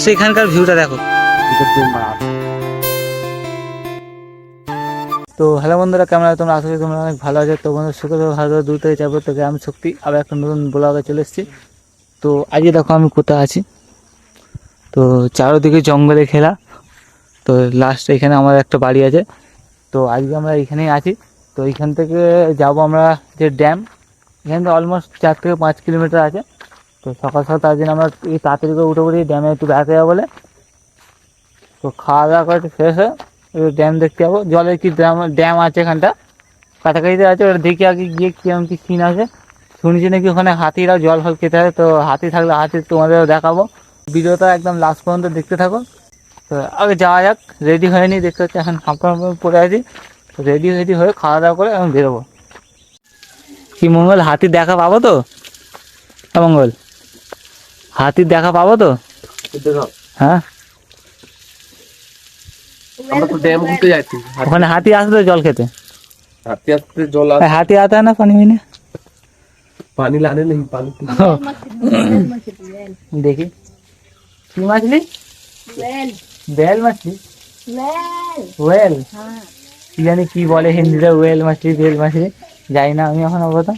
সেখানকার ভিউটা দেখো। তো হ্যালো বন্ধুরা, কেমন আছো তোমরা? আশা করি তোমরা অনেক ভালো আছো। তো বন্ধু সুখে ভালো দূর থেকে যাবো। তোকে আমি শক্তি আবার একটা নতুন ব্লগে চলে এসেছি। তো আজকে দেখো আমি কোথায় আছি। তো চারোদিকে জঙ্গলে ঘেরা। তো লাস্ট এখানে আমার একটা বাড়ি আছে। তো আজকে আমরা এখানেই আছি। তো এইখান থেকে যাব আমরা যে ড্যাম, এখান থেকে অলমোস্ট 4 থেকে 5 কিলোমিটার আছে। তো সকাল সকাল তার জন্য আমরা এই তাড়াতাড়ি করে উঠে পড়ি ড্যামে একটু বেড়াতে যাবো বলে। তো খাওয়া দাওয়া করে একটু ফ্রেশ হয়ে ড্যাম দেখতে যাবো। জলের কি ড্যাম আছে এখানটা কাছাকাছিতে আছে, ওটা দেখি আগে গিয়ে কিরম কি সিন আছে। শুনছি নাকি ওখানে হাতিরাও জল ফল খেতে হয়। তো হাতি থাকলে হাতি তোমাদেরও দেখাবো। ভিডিওটা একদম লাস্ট পর্যন্ত দেখতে থাকো। তো আগে যাওয়া যাক। রেডি হয়ে নি, দেখতে হচ্ছে এখন হাঁপড় পড়ে আছি। রেডি হয়ে খাওয়া দাওয়া করে এখন বেরোবো। কি মঙ্গল, হাতির দেখা পাবো তো? মঙ্গল, হাতির দেখা পাবো তো? হ্যাঁ, ওখানে হাতি আসতো জল খেতে। हाथी आता है ना पानी में? पानी लाने नहीं, पानी देखी की मछली, बेल मछली, ওয়েল यानी কি বলে হিন্দিতে ওয়েল মাছলি বেল মাছলি যাই না আমি এখন অবস্থা।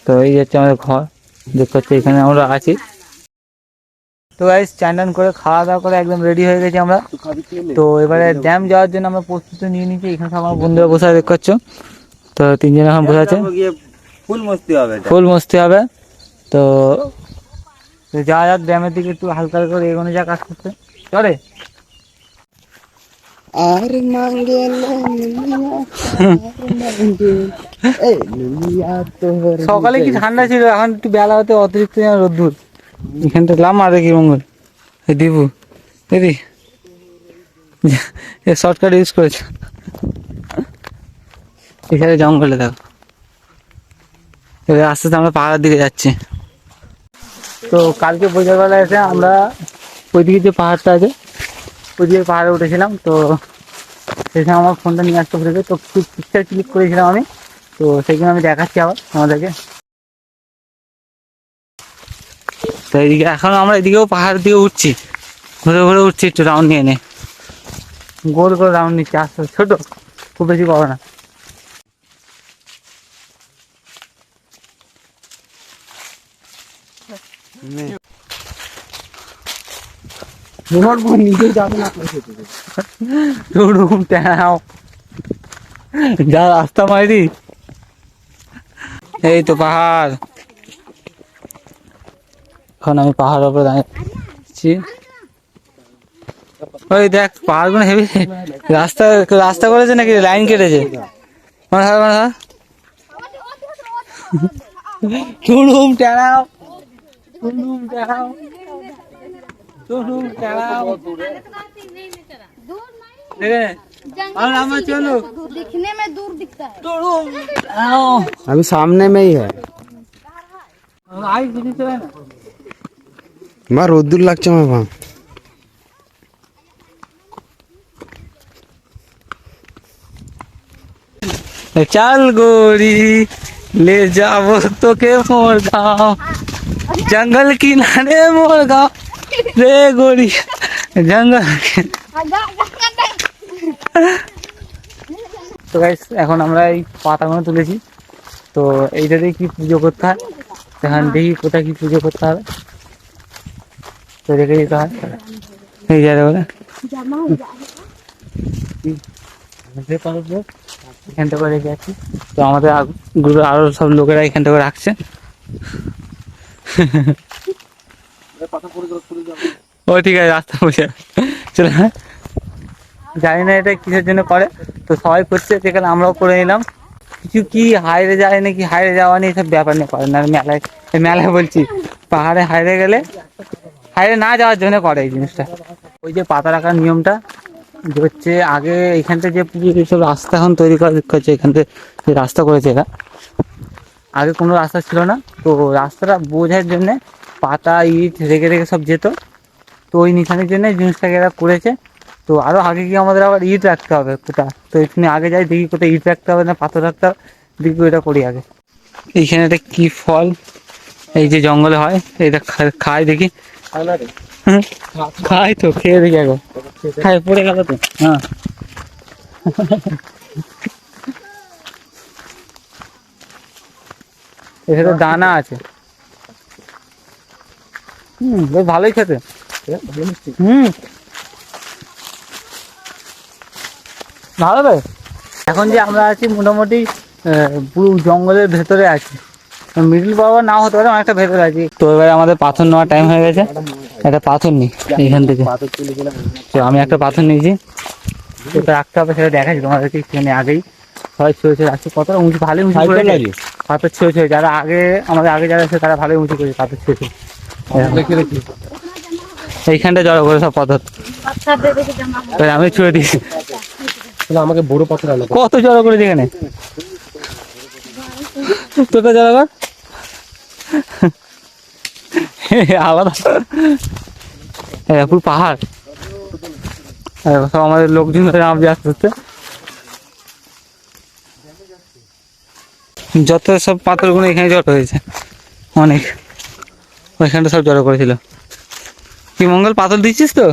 তো এই হচ্ছে আমাদের ঘর, দেখতে হচ্ছে এখানে আমরা আছি। তো গাইস চান করে খাওয়া দাওয়া করে একদম রেডি হয়ে গেছি আমরা। তো এবারে ড্যাম যাওয়ার জন্য আমরা প্রস্তুতি নিয়ে নিচ্ছি। এখানে আমার বন্ধুরা বসে দেখতে পাচ্ছ। তো তিনজন এখন বসে আছে, ফুল মস্তি হবে। তো যাওয়া যাক ড্যামের দিকে, একটু হালকা করে এগোনো যাক আস্তে আস্তে। চলে সকালে কি ঠান্ডা ছিল, এখন একটু বেলা হতে অতিরিক্ত রোদ্দুর। এখানটা লাম আর কি মঙ্গল দিবু দিদি শর্টকাট ইউজ করেছে। এখানে জঙ্গলে দেখো, আস্তে আস্তে আমরা পাহাড়ের দিকে যাচ্ছি। তো কালকে বিকেলবেলা এসে আমরা ওইদিকে যে পাহাড়টা আছে ওইদিকে পাহাড়ে উঠেছিলাম। তো সেখানে আমার ফোনটা নিয়ে আসতে পেরেছে। তো কিছু পিকচার ক্লিক করেছিলাম আমি। তো সেখানে আমি দেখাচ্ছি আবার আমাদেরকে। তো এইদিকে এখন আমরা এদিকেও পাহাড়ের দিকে উঠছি, ঘুরে উঠছি, একটু রাউন্ড নিয়ে নে, গোল করে রাউন্ড নিচ্ছি আস্তে আস্তে, ছোটো খুব বেশি পাবো না। যা রাস্তা মারি, এই তো পাহাড়। এখন আমি পাহাড়ের উপরে দাঁড়িয়েছি। ওই দেখ পাহাড়গুলো হেভি। রাস্তা করেছে নাকি লাইন কেটেছে? दिखने में दूर दिखता है, अभी सामने में ही है। मार रोद्दुर लागছে আমার ভাঙ। चल गोरी ले जाओ तो के मोर गाँव, जंगल किनारे मोर गाँव रे गोरी जंगल। তো গাইস এখন আমরা এই পাতাগুলো তুলেছি। তো এইটা দিয়ে কি পুজো করতে হয়, এখন দেখি কোথায় কি পুজো করতে হবে। তো রেখে দিতে হয় এই জায়গা বলে এখানটা করে রেখে আছি। তো আমাদের গ্রুপে আরো সব লোকেরা এখানটা করে রাখছে। ও ঠিক আছে, রাস্তা বসে চলে। জানি না এটা কিসের জন্য করে, তো সবাই করছে সেখানে আমরাও করে নিলাম। কিছু কি হাইরে যায় নাকি হাইরে যাওয়া নিয়ে সব ব্যাপার নিয়ে করে না। মেলায় বলছি পাহাড়ে হাইরে গেলে হাইরে না যাওয়ার জন্য করে এই জিনিসটা। ওই যে পাতা রাখার নিয়মটা হচ্ছে, আগে এখানটা যে সব রাস্তা এখন তৈরি করছে, এখান থেকে যে রাস্তা করেছে এরা, আগে কোনো রাস্তা ছিল না। তো রাস্তাটা বোঝার জন্যে পাতা ইট রেখে সব যেত। তো ওই নিশানের জন্য জিনিসটাকে এরা করেছে। তো আরও আগে গিয়ে আমাদের আবার ইট রাখতে হবে কোথায়। তো এখানে আগে যাই দেখি কোথায় ইট রাখতে হবে না পাথর রাখতে হবে, দেখি ওইটা করি আগে। এইখানে একটা কি ফল, এই যে জঙ্গলে হয়, এটা খাই দেখি। খাই তো, খেয়ে দেখি এখন। খাই পড়ে গেল তো। হ্যাঁ, এখানে দানা আছে। বেশ ভালোই খেতে। ভালো বে। এখন যে আমরা আছি মোটামুটি পুরো জঙ্গলের ভেতরে আছি, মিডল বরাবর নাও হতে পারে, অনেকটা ভেতরে আছি। তো এবারে আমাদের পাথর নেওয়ার টাইম হয়ে গেছে। একটা পাথর নিই এইখান থেকে। তো আমি একটা পাথর নিয়েছি, কোথায় রাখতে হবে সেটা দেখাচ্ছি তোমাদেরকে। এখানে আগেই সবাই ছুঁয়ে ছুঁয়ে রাখছে, কতটা উঁচু, ভালোই উঁচু করেছে পাথর ছুঁয়ে ছুঁয়ে। যারা আগে আমাদের আগে যারা আছে তারা ভালোই উঁচু করেছে পাথর ছুঁয়ে ছুঁয়ে। এইখানটা জড়ো করে সব পাথর আমি ছুঁয়ে দিয়েছি। আমাকে বড় পাথর আনো। কত জড়ো করেছে এখানে, তোটা জড়ো কর। আলাদা পুরো পাহাড়, সব আমাদের লোকজন নামছে আস্তে আস্তে। যত সব পাথরগুলো এখানে জড়ো হয়েছে অনেক, ওইখানটা সব জড়ো করেছিল। কি মঙ্গল, পাথর দিচ্ছিস তো?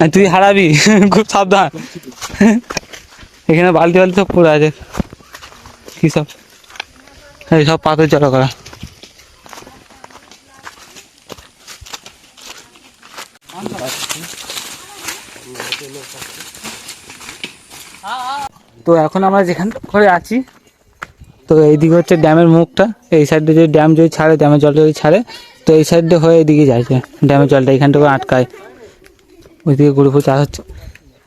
আর তুই হারাবি, খুব সাবধান। এখানে বালতি বালতি সব পড়ে আছে, কি সব, এই সব পাথর জড়ো করা। তো এখন আমরা যেখান করে আছি, তো এইদিকে হচ্ছে ড্যামের মুখটা। এই সাইডে যদি ড্যাম যদি ছাড়ে, ড্যামের জলটা যদি ছাড়ে, তো এই সাইডে হয়ে এদিকে যাচ্ছে ড্যামের জলটা, এইখানটা আটকায়, ওইদিকে ঘুরে ফুরে চাষ হচ্ছে।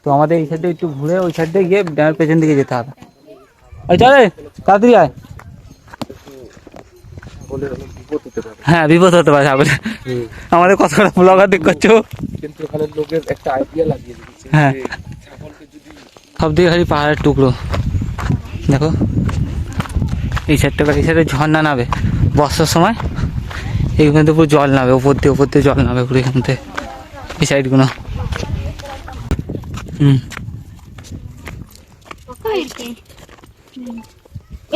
তো আমাদের এই সাইডে একটু ঘুরে ওই সাইডে গিয়ে ড্যামের পেছন দিকে যেতে হবে। ওই চলে তাড়াতাড়ি আয়। হ্যাঁ, বিপদ হতে পারে সাগরে। আমাদের কতটা ব্লগার দিক করছো, কিন্তু ওখানে লোকের একটা আইডিয়া লাগিয়ে দিয়েছে। হ্যাঁ, সব দিকে খালি পাহাড়ের টুকরো। দেখো এই সাইডে ঝর্ণা নামে বর্ষার সময়, এইখান থেকে পুরো জল নামে, ওপর দিয়ে জল নামে পুরো এখান থেকে, এই সাইডগুলো।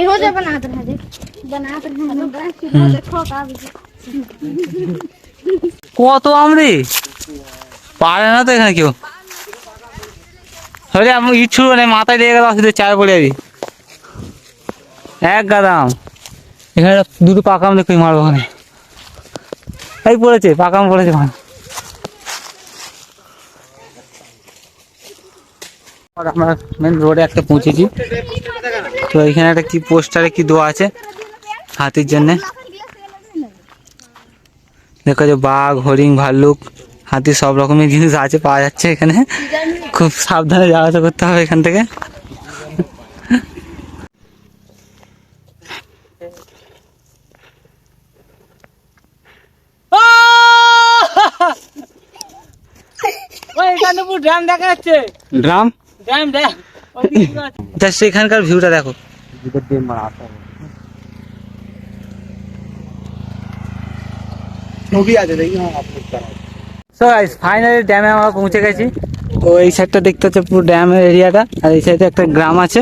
इहो जे बनात रहे देखो का কত আমরে পারে না তো এখানে কেউ। হলে আমি ইচ্ছু মানে মাথায় লেগে গেল, শুধু চায় পড়ে যাবি এক গাদাম। এখানে দুটো পাকা আম দেখো, মারবো ওখানে, এই পড়েছে পাকা আম পড়েছে ওখানে। আমরা মেন রোডে একটা পৌঁছেছি। তো এখানে একটা কি পোস্টারে কি দেওয়া আছে হাতির জন্য, দেখা যায় বাঘ, হরিণ, ভাল্লুক, হাতি সব রকমের জিনিস আছে, পাওয়া যাচ্ছে এখানে। খুব সাবধানে যাওয়া আসা করতে হবে এখান থেকে। ড্রাম দেখা যাচ্ছে, ড্রাম ড্রাম ড্রাম জাস্ট এখানকার ভিউটা দেখো। ছবি আছে দেখি, আপলোড করা। সো গাইস ফাইনালি ড্যামে আমরা পৌঁছে গেছি। তো এই সাইডটা দেখতে হচ্ছে পুরো ড্যামের এরিয়াটা, আর এই সাইডে একটা গ্রাম আছে।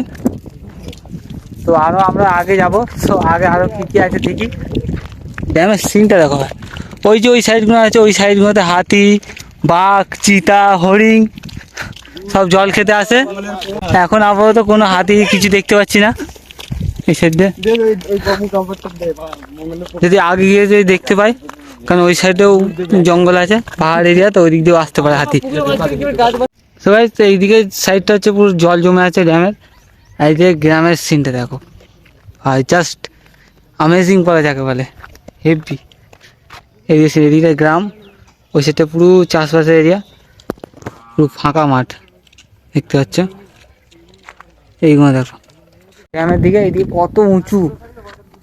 তো আরো আমরা আগে যাব। তো আগে আরো কি কি আছে দেখি। ড্যামের সিনটা দেখো, ওই যে ওই সাইডগুলো আছে, ওই সাইডগুলোতে হাতি, বাঘ, চিতা, হরিণ সব জল খেতে আসে। এখন আপাতত কোনো হাতি কিছু দেখতে পাচ্ছি না এই সাইডে। যদি আগে গিয়ে যদি দেখতে পাই, কারণ ওই সাইডেও জঙ্গল আছে, পাহাড় এরিয়া, তো ওই দিক দিয়েও আসতে পারে হাতি। সবাই তো এইদিকে সাইডটা হচ্ছে পুরো জল জমে আছে ড্যামের। এই যে গ্রামের সিনটা দেখো, আর জাস্ট অ্যামেজিং করা যাকে বলে, হেভি। এদিকে গ্রাম, ওই সাইডটা পুরো চাষবাসের এরিয়া, পুরো ফাঁকা মাঠ দেখতে পাচ্ছ। এইগুলো দেখো গ্রামের দিকে, এইদিকে কত উঁচু।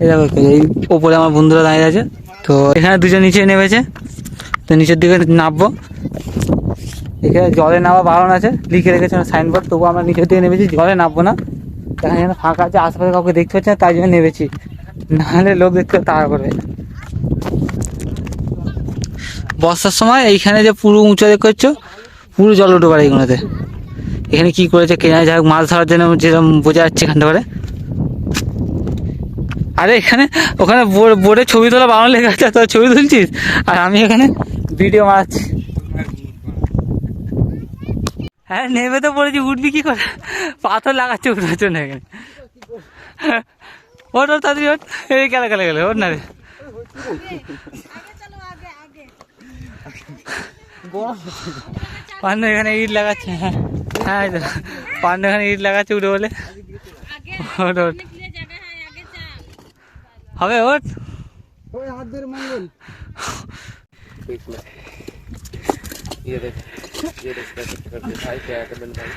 এই দেখো এই ওপরে আমার বন্ধুরা দাঁড়িয়ে আছে। তো এখানে দুজন নিচে নেমেছে, তো নিচের দিকে নামবো। এখানে জলে নামা বারণ আছে, লিখে রেখেছে সাইনবোর্ড, তবু আমরা নিচের দিকে নেমেছি, জলে নামবো না। এখানে ফাঁকা আছে, আশেপাশে কাউকে দেখতে পাচ্ছি না, তাই জন্য নেমেছি, নাহলে লোক দেখতে তাড়া করবে। বর্ষার সময় এইখানে যে পুরো উঁচু দেখতে পাচ্ছ, পুরো জল উঠে পারে এইগুলোতে। এখানে কি করেছে কে জানে, যাই হোক মাছ ধরার জন্য যেরকম বোঝা যাচ্ছে এখানটা করে। আরে এখানে ওখানে বোর্ডে ছবি তোলা বানানো লেখা আছে, তোর ছবি তুলছিস আর আমি এখানে ভিডিও মারাচ্ছি। হ্যাঁ নেমে তো পড়েছি, উঠবি কি করে? পাথর লাগাচ্ছে উঠার জন্য এখানে। ওর তাড়াতাড়ি ওঠ, এই গেলে ওর না রে। পান্ডা এখানে ইট লাগাচ্ছে। হ্যাঁ হ্যাঁ পান্ডা এখানে ইট লাগাচ্ছে উঠে বলে। ওঠ ওঠ হবে, ওঠ। ये देख भाई क्या है कमेंट भाई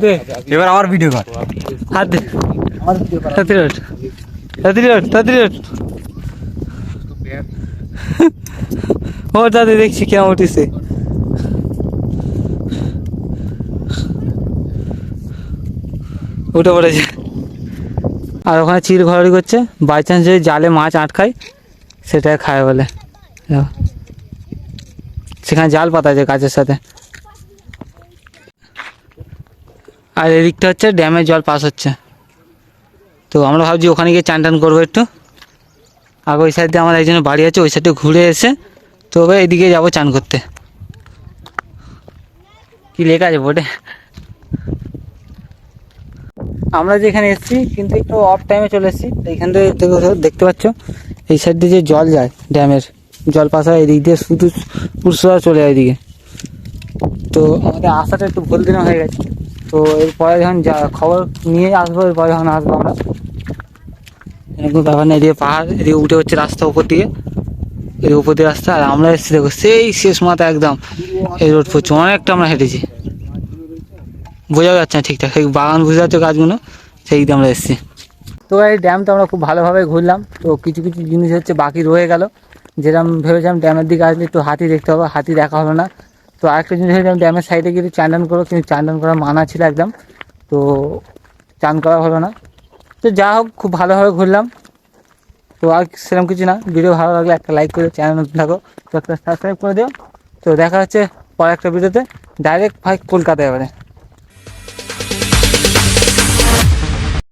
দে এবার আমার ভিডিও কর। হাত দে, और वीडियो पर তাড়াতাড়ি ওঠ, তাড়াতাড়ি ওঠ। तो पैर ও দাদি দেখছি কেমন উঠিছে। উঠে পড়েছে আর ওখানে চির ঘোরাঘুরি করছে, বাই চান্স যদি জালে মাছ আটকায় সেটা খায় বলে। দেখো, সেখানে জাল পাতা আছে গাছের সাথে। আর এদিকটা হচ্ছে ড্যামের জল পাস হচ্ছে, তো আমরা ভাবছি ওখানে গিয়ে চান টান করবো একটু। আর ওই সাইড দিয়ে আমার একজনের বাড়ি আছে, ওই সাইডে ঘুরে এসে তবে এদিকে যাবো চান করতে। কি লেখা আছে বোর্ডে? আমরা যেখানে এসেছি কিন্তু একটু অফ টাইমে চলে এসেছি, এইখান থেকে দেখতে পাচ্ছ এই সাইড দিয়ে যে জল যায় ড্যামের জল পাস হয় এদিক দিয়ে, শুধু পুরসুরা চলে যায় এদিকে। তো আমাদের আসাটা একটু ভুল দিন হয়ে গেছে, তো এরপরে যখন খবর নিয়ে আসবো, এরপরে যখন আসবো আমরা, এরকম ব্যাপার না। এদিকে পাহাড়, এদিকে উঠে হচ্ছে রাস্তা উপর দিকে, এর উপর দিয়ে রাস্তা। আর আমরা এসেছি দেখো সেই শেষ মাথা একদম এই রোড পড়ছে, অনেকটা আমরা হেঁটেছি, বোঝা যাচ্ছে না ঠিকঠাক, সেই বাগান বুঝে যাচ্ছে গাছগুলো, সেই দিকে আমরা এসেছি। তো এই ড্যামটা আমরা খুব ভালোভাবে ঘুরলাম, তো কিছু কিছু জিনিস হচ্ছে বাকি রয়ে গেল, যেরকম ভেবেছিলাম ড্যামের দিকে আসলে একটু হাতি দেখতে হবে, হাতি দেখা হলো না। তো আরেকটা জিনিস হচ্ছে ড্যামের সাইডে গিয়ে চান টান করবো, কিন্তু চান টান করা মানা ছিল একদম, তো চান করা হলো না। তো যা হোক খুব ভালোভাবে ঘুরলাম। তো আর সেরকম কিছু না, ভিডিও ভালো লাগলে একটা লাইক করে, চ্যানেল নতুন থাকো তো একটা সাবস্ক্রাইব করে দিও। তো দেখা হচ্ছে পরে একটা ভিডিওতে, ডাইরেক্ট ভাই কলকাতায় এবারে।